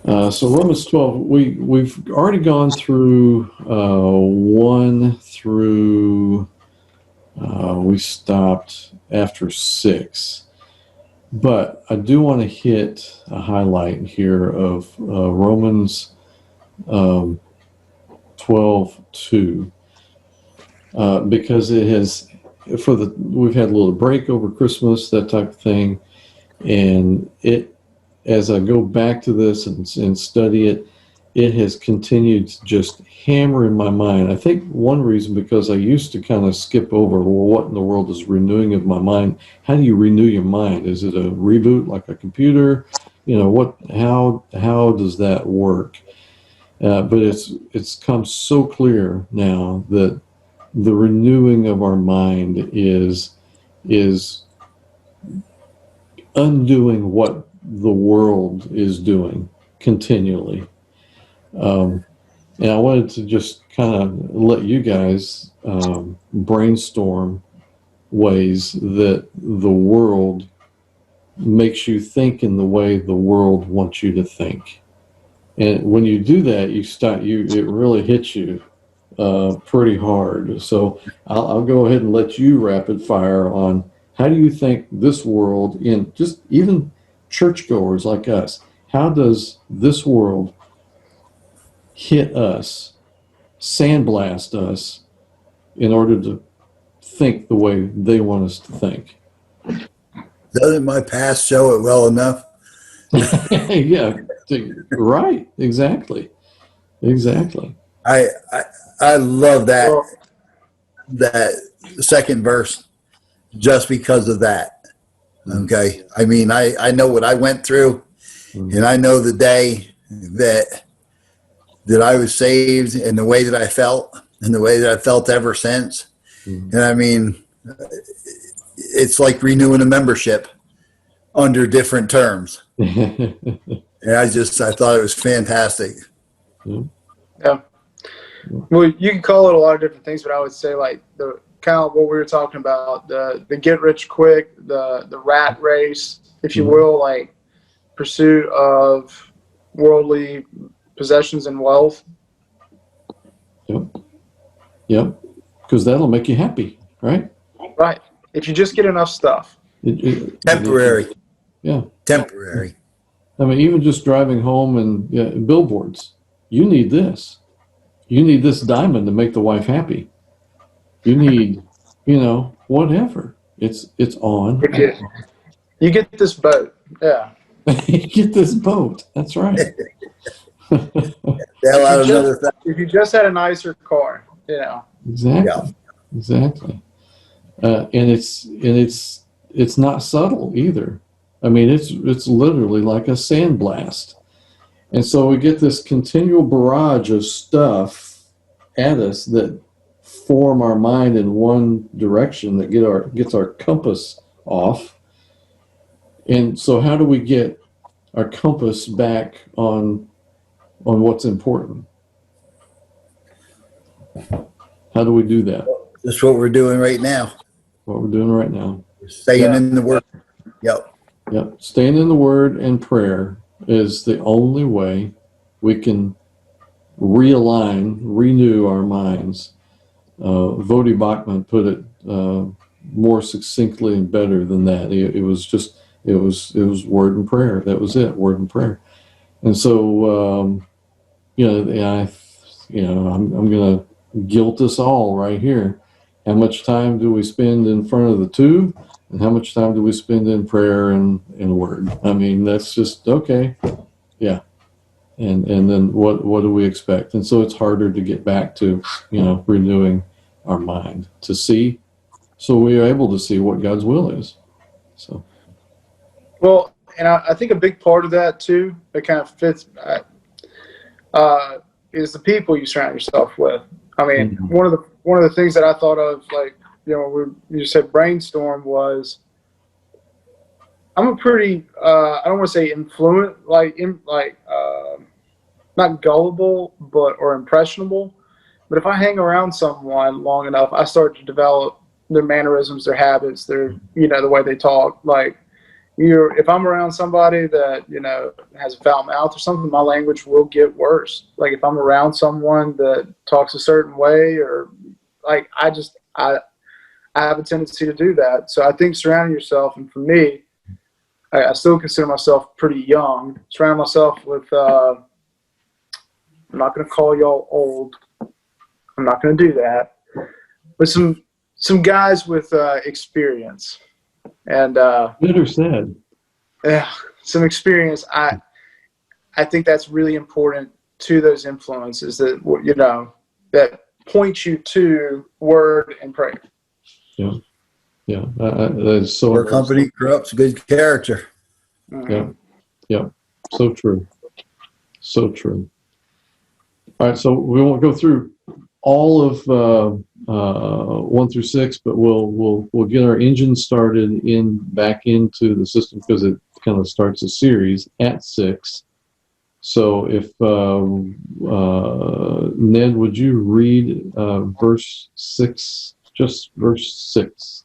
So Romans 12, we've already gone through 1 through, we stopped after 6. But I do want to hit a highlight here of Romans 12:2, because it has, we've had a little break over Christmas, that type of thing, and as I go back to this and study it, it has continued to just hammer in my mind. I think one reason, because I used to kind of skip over, well, what in the world is renewing of my mind? How do you renew your mind? Is it a reboot like a computer? How does that work? But it's come so clear now that the renewing of our mind is undoing what the world is doing continually. And I wanted to just kind of let you guys brainstorm ways that the world makes you think in the way the world wants you to think. And when you do that, it really hits you pretty hard. So I'll go ahead and let you rapid fire on, how do you think this world, in just even churchgoers like us, how does this world hit us, sandblast us, in order to think the way they want us to think? Doesn't my past show it well enough? Yeah, right. Exactly. I love that second verse just because of that. Okay. I mean, I know what I went through, and I know the day that I was saved, and the way that I felt, and the way that I felt ever since. And I mean, it's like renewing a membership under different terms. And I thought it was fantastic. Yeah. Well, you can call it a lot of different things, but I would say, like, the kind of what we were talking about, the get rich quick, the rat race, if you will, like pursuit of worldly possessions and wealth. Yep. Because that'll make you happy, right? Right. If you just get enough stuff. Temporary. Yeah. Temporary. I mean, even just driving home and billboards. You need this. You need this diamond to make the wife happy. You need, whatever. It's on. You get this boat. Yeah. You get this boat. That's right. If you just had a nicer car, Exactly. Yeah. Exactly. And it's not subtle either. I mean, it's literally like a sandblast. And so we get this continual barrage of stuff at us that form our mind in one direction, that gets our compass off. And so how do we get our compass back on what's important? How do we do that? That's what we're doing right now. What we're doing right now. Staying in the Word. Yep. Staying in the Word and prayer is the only way we can renew our minds. Vodi Bachman put it more succinctly and better than that. It was word and prayer. That was it, word and prayer. And so, I'm going to guilt us all right here. How much time do we spend in front of the tube, and how much time do we spend in prayer and word? I mean, that's just okay. Yeah. And then what do we expect? And so it's harder to get back to, renewing our mind to see, so we are able to see what God's will is. So. Well, and I think a big part of that too, that kind of fits, is the people you surround yourself with. I mean, one of the things that I thought of, like, you said brainstorm, was I'm a pretty I don't want to say influent, not gullible, or impressionable, but if I hang around someone long enough, I start to develop their mannerisms, their habits, their the way they talk, like, if I'm around somebody that, has a foul mouth or something, my language will get worse. Like if I'm around someone that talks a certain way, or like I have a tendency to do that. So I think surrounding yourself, and for me, I still consider myself pretty young, surrounding myself with, I'm not going to call y'all old. I'm not going to do that. But some guys with experience. And good or sad? Yeah, some experience. I think that's really important to those influences that that point you to word and prayer. Yeah. That's so. Poor company corrupts good character. Mm-hmm. Yeah. So true. So true. All right, so we won't go through all of 1 through 6, but we'll get our engine started back into the system, because it kind of starts a series at 6. So if Ned, would you read verse 6, just verse 6?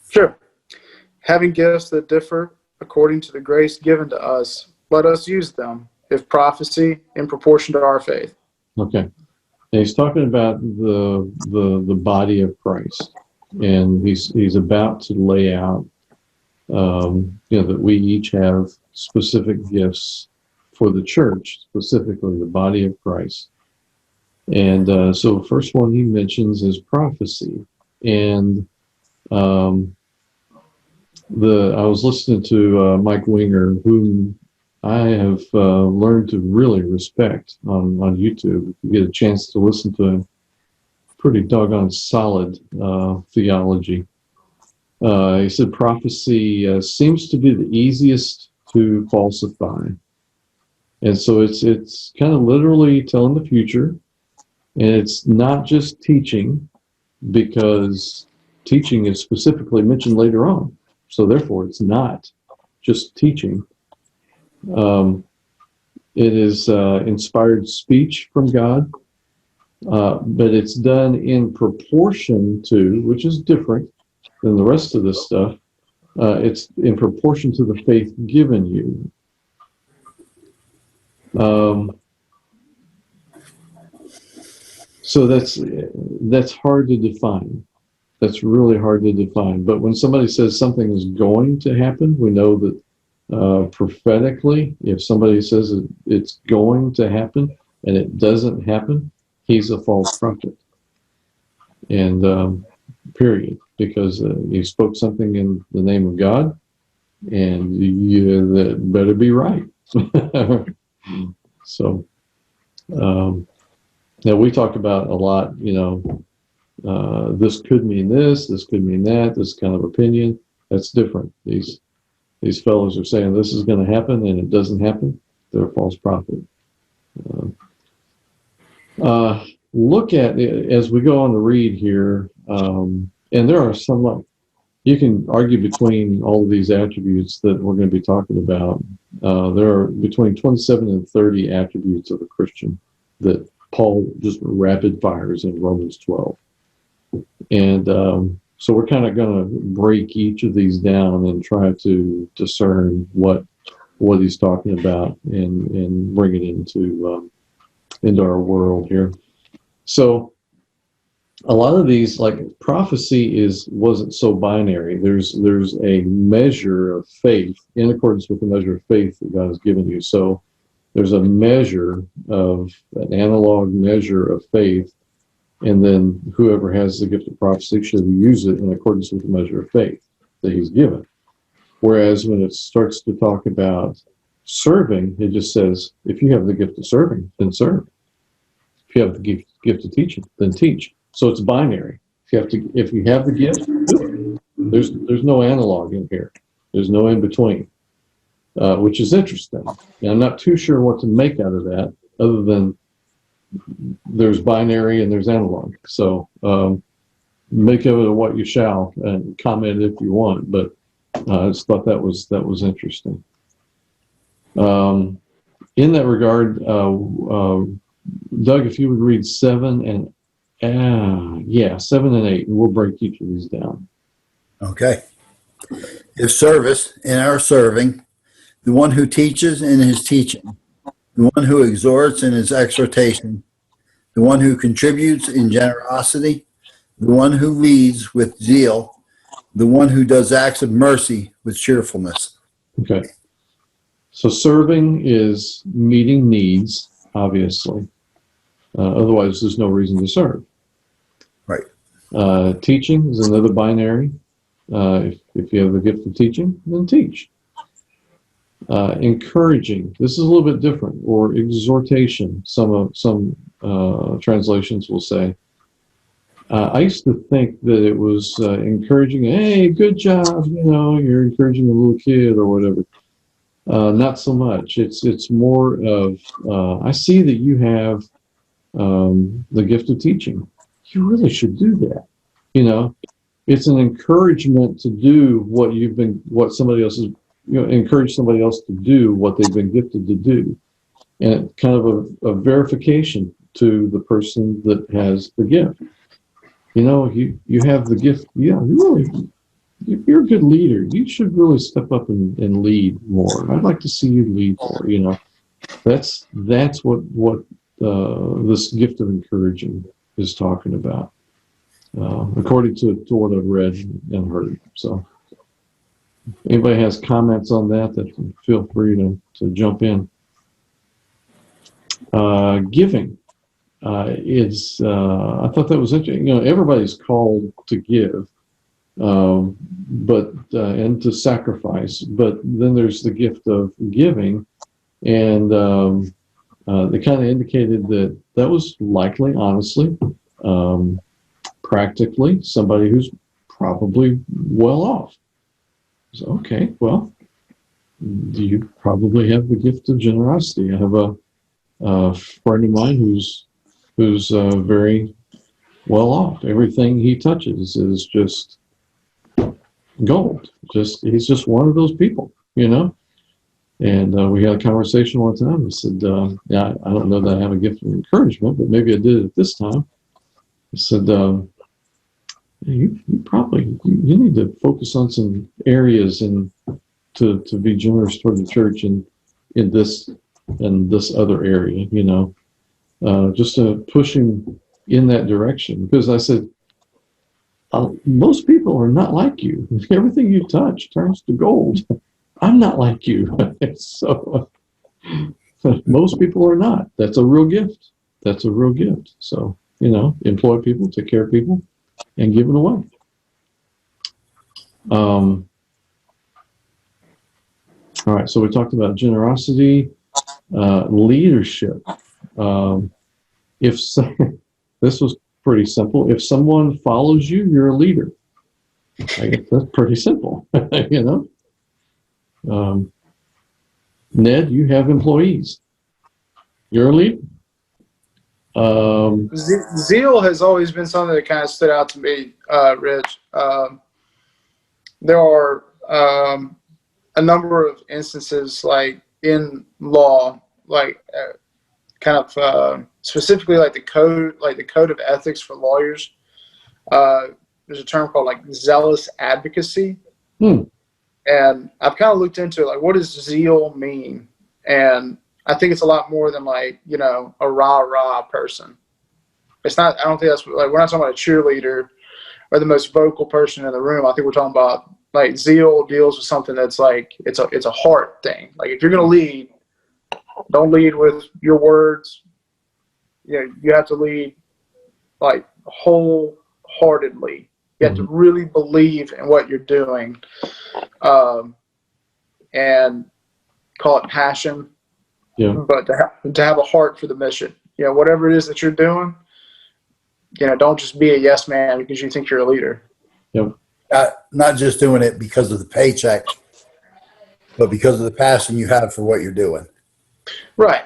Sure. Having gifts that differ according to the grace given to us, let us use them, if prophecy, in proportion to our faith. Okay. And he's talking about the body of Christ, and he's about to lay out that we each have specific gifts for the church, specifically the body of Christ. And so the first one he mentions is prophecy. And I was listening to Mike Winger, whom I have learned to really respect on YouTube. If you get a chance to listen to him, pretty doggone solid theology. He said prophecy seems to be the easiest to falsify. And so it's kind of literally telling the future. And it's not just teaching, because teaching is specifically mentioned later on. So therefore, it's not just teaching. It is inspired speech from God, but it's done in proportion to, which is different than the rest of this stuff. It's in proportion to the faith given you. So that's hard to define. That's really hard to define. But when somebody says something is going to happen, we know that prophetically, if somebody says it's going to happen and it doesn't happen, he's a false prophet. And period, because he spoke something in the name of God, and that better be right. So now we talk about a lot, this could mean this could mean that, this kind of opinion. That's different. These fellows are saying this is going to happen and it doesn't happen. They're a false prophet. Look at it as we go on to read here, and there are some, you can argue between all of these attributes that we're going to be talking about. There are between 27 and 30 attributes of a Christian that Paul just rapid fires in Romans 12. And so we're kind of going to break each of these down and try to discern what he's talking about and bring it into our world here. So a lot of these, like prophecy, wasn't so binary. There's a measure of faith in accordance with the measure of faith that God has given you. So there's a measure of an analog measure of faith, and then whoever has the gift of prophecy should use it in accordance with the measure of faith that he's given. Whereas when it starts to talk about serving, it just says, if you have the gift of serving, then serve. If you have the gift of teaching, then teach. So it's binary. If you have the gift, do it. There's no analog in here. There's no in between, which is interesting. And I'm not too sure what to make out of that, other than there's binary and there's analog. So make of it what you shall, and comment if you want. But I just thought that was interesting. In that regard, Doug, if you would read 7 and 8, and we'll break each of these down. Okay. is service in our serving, the one who teaches in his teaching, the one who exhorts in his exhortation, the one who contributes in generosity, the one who leads with zeal, the one who does acts of mercy with cheerfulness. Okay. So serving is meeting needs, obviously. Otherwise, there's no reason to serve. Right. Teaching is another binary. If you have the gift of teaching, then teach. Encouraging, this is a little bit different, or exhortation, some translations will say. I used to think that it was encouraging, hey, good job, you're encouraging a little kid or whatever. Not so much. It's more of, I see that you have the gift of teaching. You really should do that. It's an encouragement to do what somebody else is, encourage somebody else to do what they've been gifted to do. And kind of a verification to the person that has the gift. You have the gift. Yeah, you're a good leader. You should really step up and lead more. I'd like to see you lead more. That's what this gift of encouraging is talking about, according to what I've read and heard. So, anybody has comments on that feel free to jump in. Giving. I thought that was interesting. Everybody's called to give, but and to sacrifice. But then there's the gift of giving, and they kind of indicated that was likely, honestly, practically somebody who's probably well off. So, okay, well, you probably have the gift of generosity. I have a friend of mine who's very well off. Everything he touches is just gold. He's just one of those people, And we had a conversation one time. I said, "Yeah, I don't know that I have a gift of encouragement, but maybe I did at this time." I said, "You probably you need to focus on some areas and to be generous toward the church in this and this other area, just to push him in that direction." Because I said, most people are not like you. Everything you touch turns to gold. I'm not like you. So most people are not. That's a real gift. So, employ people, take care of people, and give it away. All right, so we talked about generosity, leadership. This was pretty simple. If someone follows you, you're a leader. I guess that's pretty simple, Ned, you have employees. You're a leader. Zeal has always been something that kind of stood out to me, Rich. There are a number of instances, like in law, like kind of specifically like the code of ethics for lawyers. There's a term called like zealous advocacy. And I've kind of looked into it, like, what does zeal mean? And I think it's a lot more than like, a rah-rah person. It's not, I don't think that's like, we're not talking about a cheerleader or the most vocal person in the room. I think we're talking about like zeal deals with something that's like, it's a heart thing. Like if you're going to lead, don't lead with your words. You have to lead like wholeheartedly. You have to really believe in what you're doing, and call it passion. Yeah. But to have a heart for the mission. Whatever it is that you're doing, don't just be a yes man because you think you're a leader. Yep. Not just doing it because of the paycheck, but because of the passion you have for what you're doing. Right.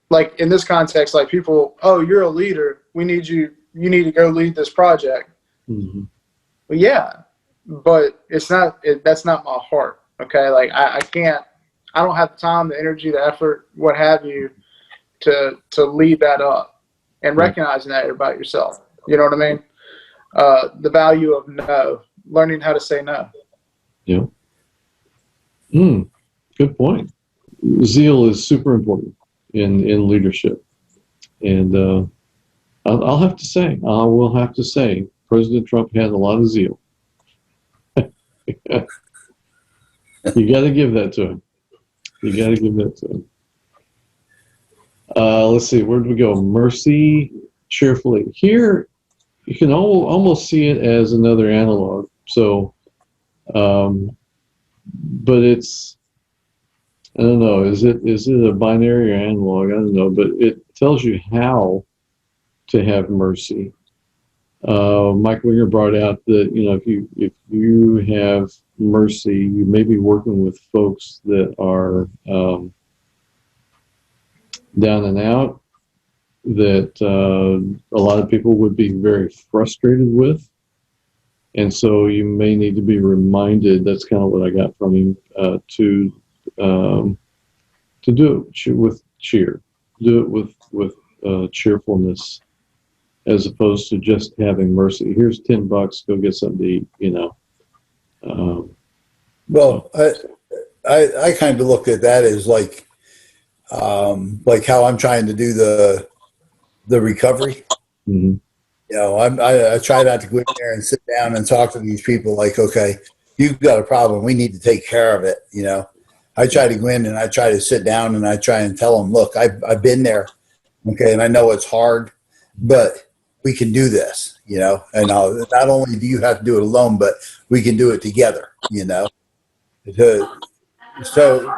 Like in this context, like people, oh, you're a leader. We need you. You need to go lead this project. Mm-hmm. Well, yeah, but it's not. That's not my heart. Okay, like I can't. I don't have the time, the energy, the effort, what have you, to lead that up and recognizing that about yourself. You know what I mean? The value of no, learning how to say no. Yeah. Good point. Zeal is super important in leadership. And I will have to say, President Trump had a lot of zeal. You got to give that to him. Let's see, where did we go? Mercy, cheerfully. Here, you can almost see it as another analog. So, but it's, I don't know, is it a binary or analog? I don't know, but it tells you how to have mercy. Mike Winger brought out that, if you have mercy, you may be working with folks that are down and out, that a lot of people would be very frustrated with. And so you may need to be reminded, that's kind of what I got from him, to do it with cheer, do it with cheerfulness, as opposed to just having mercy. Here's $10, go get something to eat, Well, I kind of look at that as like how I'm trying to do the recovery. Mm-hmm. I try not to go in there and sit down and talk to these people like, okay, you've got a problem, we need to take care of it. I try to go in and I try to sit down and I try and tell them, look, I've been there, okay, and I know it's hard, but we can do this, and not only do you have to do it alone, but we can do it together, So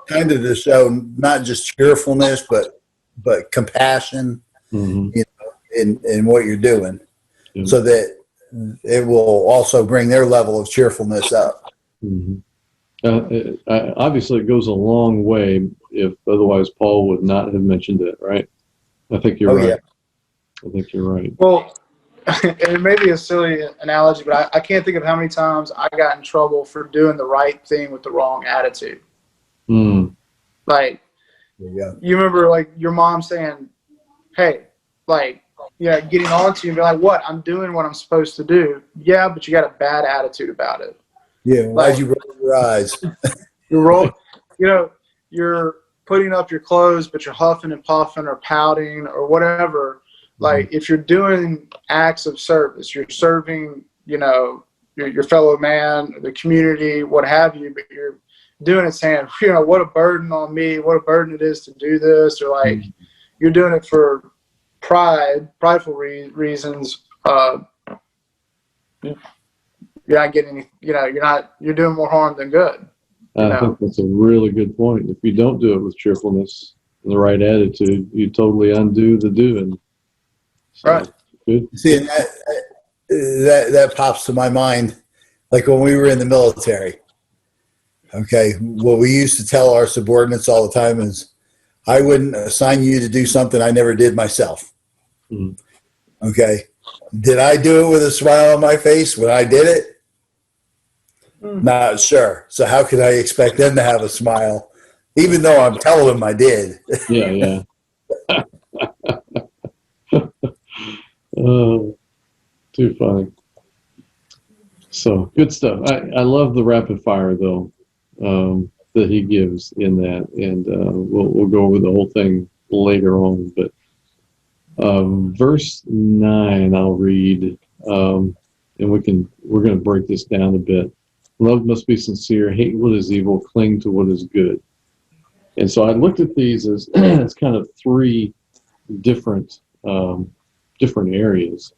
kind of to show not just cheerfulness, but compassion, Mm-hmm. in what you're doing, Yeah. so that it will also bring their level of cheerfulness up. Mm-hmm. Obviously, it goes a long way. If otherwise, Paul would not have mentioned it, right? I think you're right. Yeah. I think you're right. Well, it may be a silly analogy, but I can't think of how many times I got in trouble for doing the right thing with the wrong attitude. Like, you remember like your mom saying, hey, like, getting on to you and be like, what? I'm doing what I'm supposed to do. Yeah, but you got a bad attitude about it. Yeah, why'd you roll your eyes? You're putting up your clothes, but you're huffing and puffing or pouting or whatever. Like, if you're doing acts of service, you're serving, your fellow man, the community, what have you, but you're doing it saying, what a burden on me, what a burden it is to do this, or like, you're doing it for prideful reasons. You're not getting you're doing more harm than good. I think that's a really good point. If you don't do it with cheerfulness and the right attitude, you totally undo the doing. So, right. Good. See, and that pops to my mind, like when we were in the military. Okay, what we used to tell our subordinates all the time is, I wouldn't assign you to do something I never did myself. Mm-hmm. Okay, did I do it with a smile on my face when I did it? Mm-hmm. Not sure. So how could I expect them to have a smile, even though I'm telling them I did? Yeah. Oh, too funny. So good stuff. I love the rapid fire though, that he gives in that, and we'll go over the whole thing later on. But verse 9, I'll read, and we're going to break this down a bit. Love must be sincere. Hate what is evil. Cling to what is good. And so I looked at these as kind of three different areas.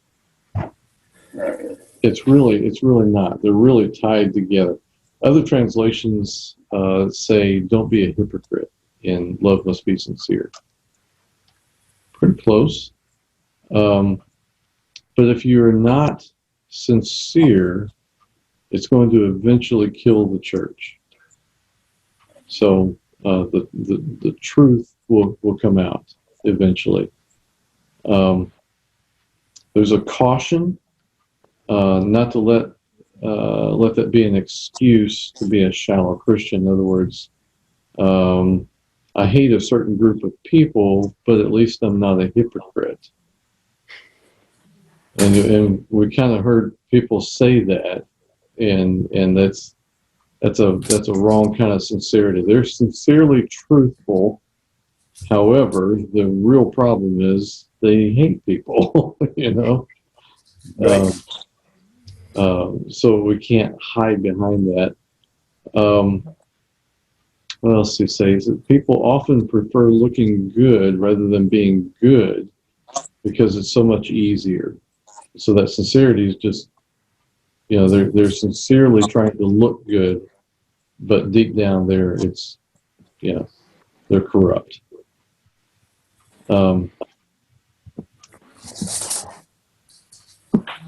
It's really not. They're really tied together. Other translations say, "Don't be a hypocrite," and "Love must be sincere." Pretty close. But if you're not sincere, it's going to eventually kill the church. So the truth will come out eventually. There's a caution not to let that be an excuse to be a shallow Christian. In other words, I hate a certain group of people, but at least I'm not a hypocrite. And we kind of heard people say that, and that's a wrong kind of sincerity. They're sincerely truthful. However, the real problem is they hate people, you know. Right. So we can't hide behind that. What else do you say? Is that people often prefer looking good rather than being good because it's so much easier. So that sincerity is just, you know, they're sincerely trying to look good, but deep down there, it's, you know, they're corrupt. When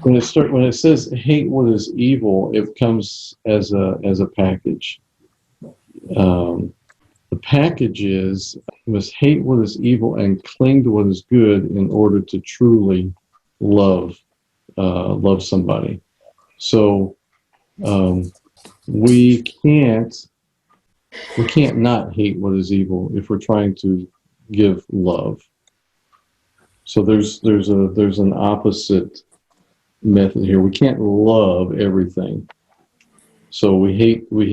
it says hate what is evil, it comes as a package. The package is you must hate what is evil and cling to what is good in order to truly love somebody. So we can't not hate what is evil if we're trying to give love. So there's an opposite method here. We can't love everything. So we hate what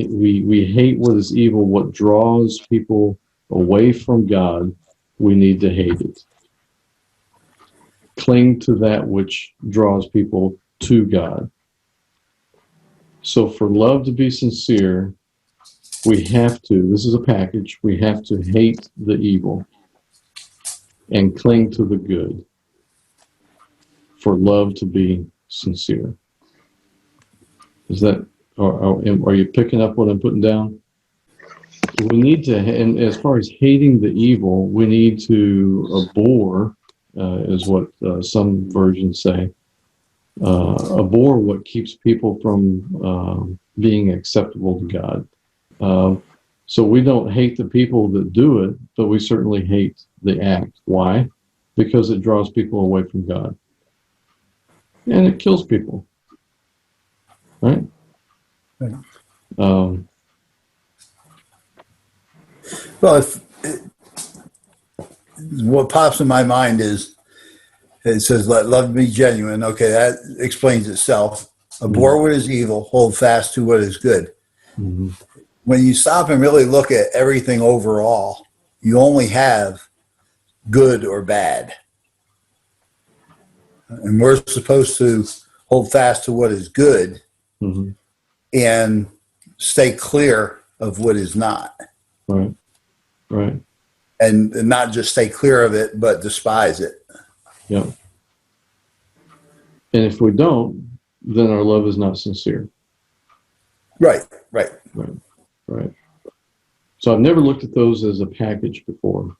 is evil, what draws people away from God. We need to hate it. Cling to that which draws people to God. So for love to be sincere, we have to, this is a package, we have to hate the evil and cling to the good for love to be sincere. Is that, are you picking up what I'm putting down? We need to, and as far as hating the evil, we need to abhor, is what some versions say, abhor what keeps people from being acceptable to God. So we don't hate the people that do it, but we certainly hate the act. Why? Because it draws people away from God. And it kills people. Right? Right. Well, what pops in my mind is it says, let love be genuine. Okay, that explains itself. Abhor what is evil, hold fast to what is good. Mm-hmm. When you stop and really look at everything overall, you only have good or bad. And we're supposed to hold fast to what is good Mm-hmm. and stay clear of what is not. Right. Right. And not just stay clear of it, but despise it. Yeah. And if we don't, then our love is not sincere. Right. Right. So I've never looked at those as a package before,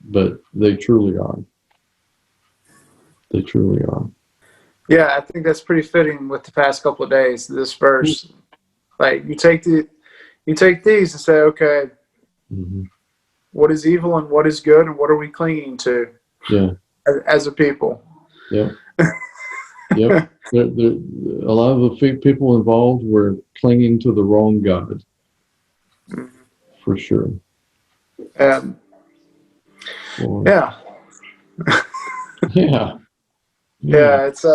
but they truly are. They truly are. Yeah, I think that's pretty fitting with the past couple of days. This verse, like you take these and say, okay, Mm-hmm. what is evil and what is good, and what are we clinging to? Yeah. As a people. Yeah. Yep. A lot of the people involved were clinging to the wrong God. For sure. Yeah. Yeah. Yeah, it's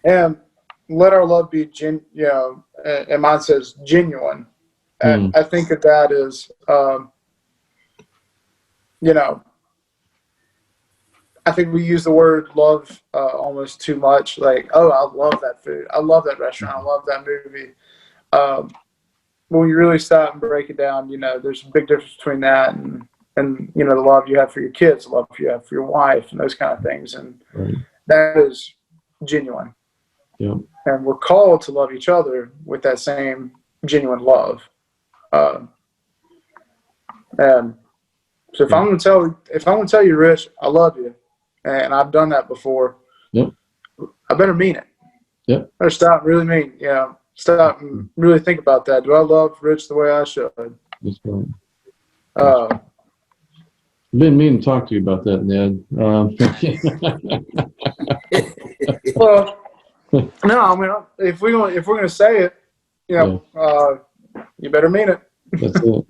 and let our love be and mine says genuine. And I think of that as I think we use the word love almost too much. Like, oh, I love that food. I love that restaurant. I love that movie. When you really stop and break it down, there's a big difference between that and the love you have for your kids, the love you have for your wife, and those kind of things. And that is genuine. Yeah. And we're called to love each other with that same genuine love. And so if I'm going to tell you, Rich, I love you, and I've done that before, yep, I better mean it. Yep. I better stop and really stop and really think about that. Do I love Rich the way I should? That's right. I've been meaning to talk to you about that, Ned. Well, no, I mean, if we're going to say it, you better mean it. That's it.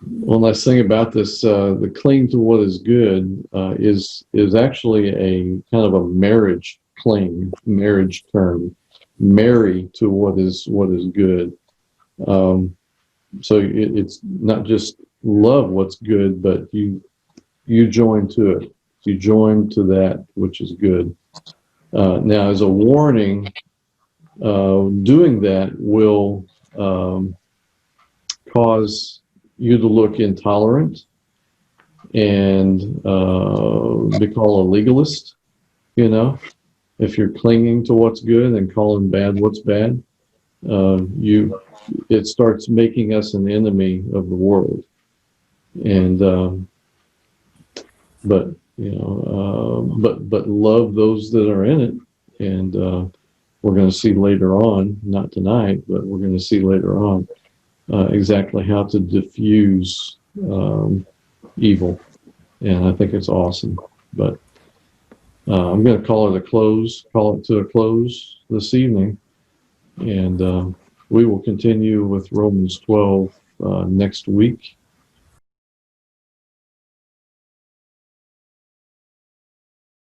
One nice thing about this, the cling to what is good, is actually a kind of a marriage term. marry to what is good. So it's not just love what's good, but you join to it. You join to that which is good. Now, as a warning, doing that will cause you to look intolerant and be called a legalist. You know, if you're clinging to what's good and calling bad what's bad, it starts making us an enemy of the world. And but love those that are in it. And we're going to see later on, not tonight, but we're going to see later on exactly how to diffuse evil. And I think it's awesome. But I'm going to call it to a close this evening. And we will continue with Romans 12 next week.